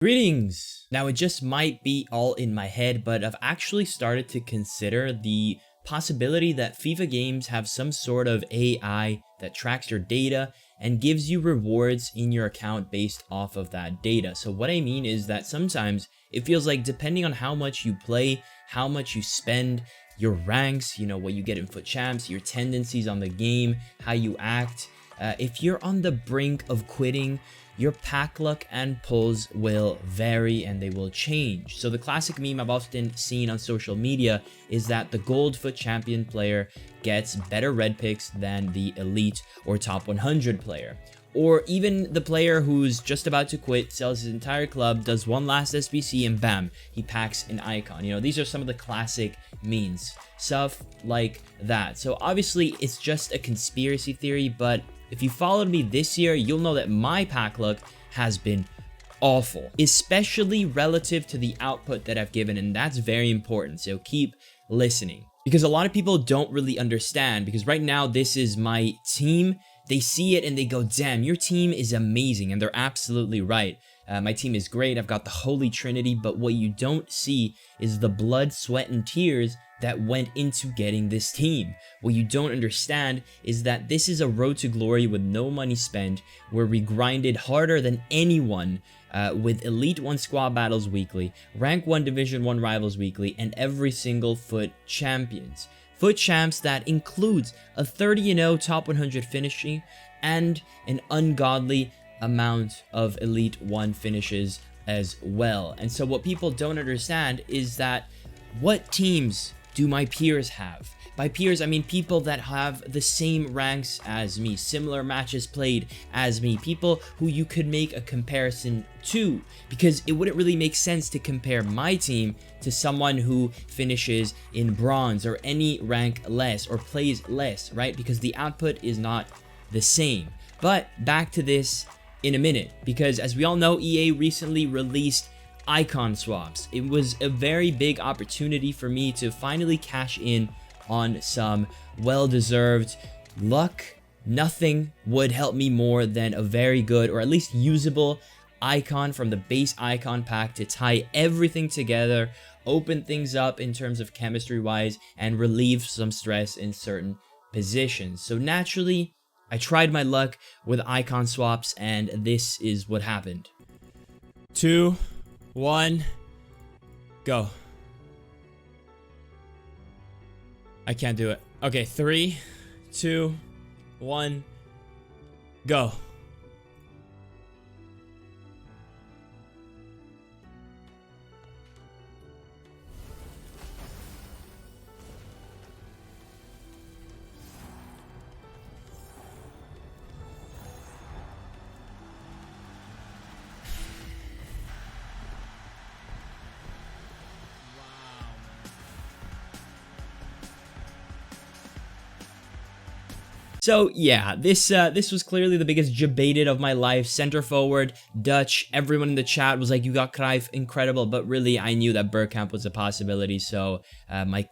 Greetings! Now, it just might be all in my head, but I've actually started to consider the possibility that FIFA games have some sort of AI that tracks your data and gives you rewards in your account based off of that data. So what I mean is that sometimes it feels like depending on how much you play, how much you spend, your ranks, what you get in FUT Champs, your tendencies on the game, how you act, if you're on the brink of quitting, your pack luck and pulls will vary and they will change. So the classic meme I've often seen on social media is that the gold FUT champion player gets better red picks than the elite or top 100 player. Or even the player who's just about to quit, sells his entire club, does one last SBC, and bam, he packs an icon. These are some of the classic memes. Stuff like that. So obviously, it's just a conspiracy theory, but if you followed me this year, you'll know that my pack luck has been awful, especially relative to the output that I've given, and that's very important, so keep listening. Because a lot of people don't really understand, because right now, this is my team. They see it and they go, damn, your team is amazing, and they're absolutely right. My team is great, I've got the Holy Trinity, but what you don't see is the blood, sweat, and tears that went into getting this team. What you don't understand is that this is a road to glory with no money spent, where we grinded harder than anyone with Elite 1 squad battles weekly, Rank 1 Division 1 rivals weekly, and every single FUT champions. FUT champs that includes a 30-0 top 100 finishing and an ungodly amount of Elite 1 finishes as well. And so what people don't understand is that what teams do my peers have? By peers, I mean people that have the same ranks as me, similar matches played as me, people who you could make a comparison to, because it wouldn't really make sense to compare my team to someone who finishes in bronze or any rank less or plays less, right? Because the output is not the same. But back to this in a minute, because as we all know, EA recently released icon swaps. It was a very big opportunity for me to finally cash in on some well-deserved luck. Nothing would help me more than a very good, or at least usable, icon from the base icon pack to tie everything together, open things up in terms of chemistry wise, and relieve some stress in certain positions. So naturally, I tried my luck with icon swaps, and this is what happened. 2, 1, go. I can't do it. Okay, 3, 2, 1, go. So yeah, this was clearly the biggest debated of my life. Center forward, Dutch, everyone in the chat was like, you got Cruyff, incredible, but really I knew that Bergkamp was a possibility, so my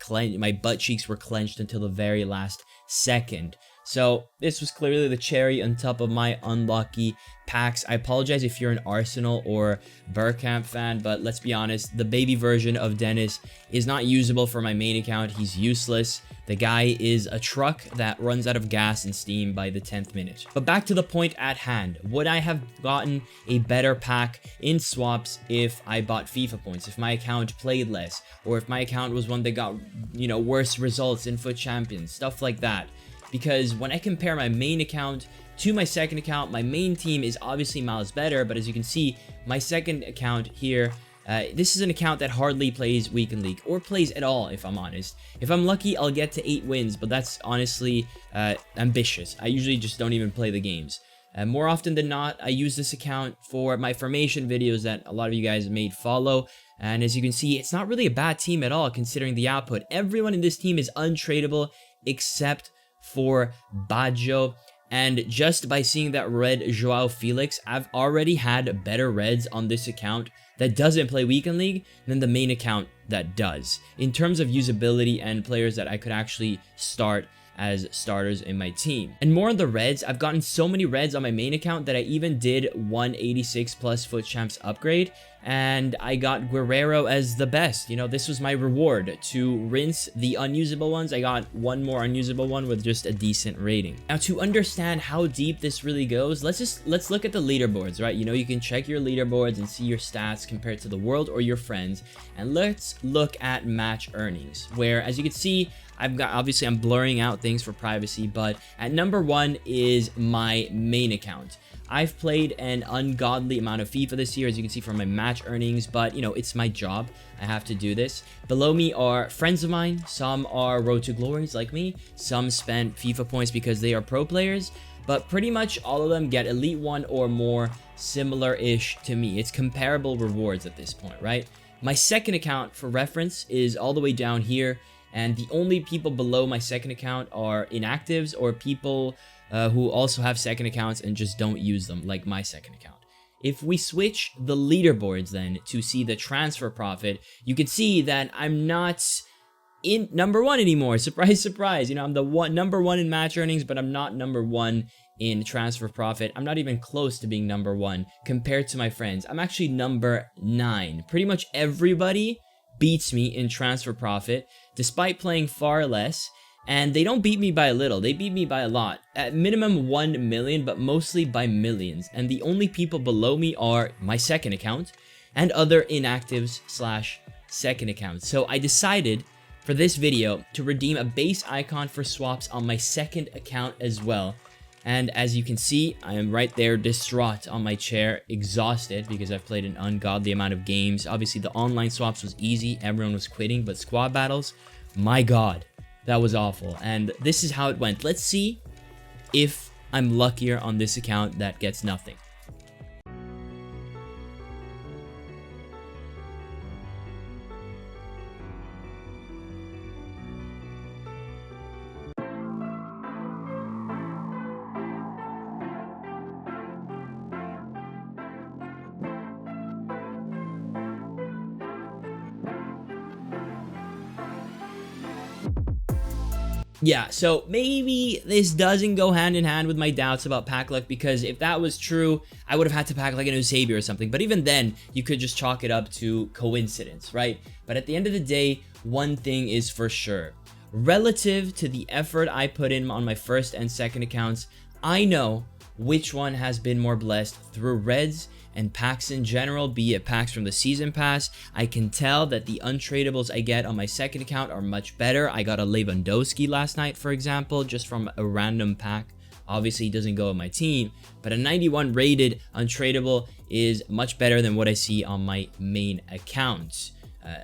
butt cheeks were clenched until the very last second. So this was clearly the cherry on top of my unlucky packs. I apologize if you're an Arsenal or Bergkamp fan, but let's be honest, the baby version of Dennis is not usable for my main account. He's useless. The guy is a truck that runs out of gas and steam by the 10th minute. But back to the point at hand. Would I have gotten a better pack in swaps if I bought FIFA points, if my account played less, or if my account was one that got, worse results in FUT Champions, stuff like that? Because when I compare my main account to my second account, my main team is obviously miles better, but as you can see, my second account here, this is an account that hardly plays Weekend League, or plays at all, if I'm honest. If I'm lucky, I'll get to 8 wins, but that's honestly ambitious. I usually just don't even play the games. More often than not, I use this account for my formation videos that a lot of you guys made follow. And as you can see, it's not really a bad team at all, considering the output. Everyone in this team is untradeable, except for Baggio. And just by seeing that red Joao Felix, I've already had better reds on this account that doesn't play Weekend League than the main account that does, in terms of usability and players that I could actually start as starters in my team. And more on the reds, I've gotten so many reds on my main account that I even did 186 plus foot champs upgrade, and I got Guerrero as the best. You know, this was my reward to rinse the unusable ones. I got one more unusable one with just a decent rating. Now, to understand how deep this really goes, let's look at the leaderboards, right? You know, you can check your leaderboards and see your stats compared to the world or your friends. And let's look at match earnings, where, as you can see, obviously I'm blurring out things for privacy, but at number 1 is my main account. I've played an ungodly amount of FIFA this year, as you can see from my match earnings, but you know, it's my job. I have to do this. Below me are friends of mine. Some are Road to Glories like me. Some spent FIFA points because they are pro players, but pretty much all of them get Elite 1 or more, similar-ish to me. It's comparable rewards at this point, right? My second account, for reference, is all the way down here, and the only people below my second account are inactives or people who also have second accounts and just don't use them, like my second account. If we switch the leaderboards then to see the transfer profit, you can see that I'm not in number 1 anymore. Surprise, surprise. You know, I'm the number 1 in match earnings, but I'm not number 1 in transfer profit. I'm not even close to being number 1 compared to my friends. I'm actually number 9. Pretty much everybody beats me in transfer profit, despite playing far less. And they don't beat me by a little, they beat me by a lot. At minimum 1 million, but mostly by millions. And the only people below me are my second account and other inactives / second accounts. So I decided for this video to redeem a base icon for swaps on my second account as well. And as you can see, I am right there distraught on my chair, exhausted because I've played an ungodly amount of games. Obviously the online swaps was easy, everyone was quitting, but squad battles, my god. That was awful, and this is how it went. Let's see if I'm luckier on this account that gets nothing. Yeah, so maybe this doesn't go hand in hand with my doubts about pack luck, because if that was true, I would have had to pack like an Eusebio or something. But even then, you could just chalk it up to coincidence, right? But at the end of the day, one thing is for sure. Relative to the effort I put in on my first and second accounts, I know which one has been more blessed through reds and packs in general, be it packs from the season pass. I can tell that the untradables I get on my second account are much better. I got a Lewandowski last night, for example, just from a random pack. Obviously, he doesn't go on my team, but a 91 rated untradable is much better than what I see on my main account.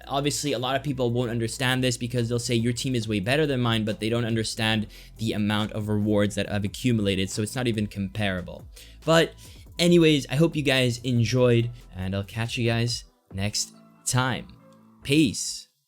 Obviously, a lot of people won't understand this because they'll say your team is way better than mine, but they don't understand the amount of rewards that I've accumulated, so it's not even comparable. But anyways, I hope you guys enjoyed, and I'll catch you guys next time. Peace.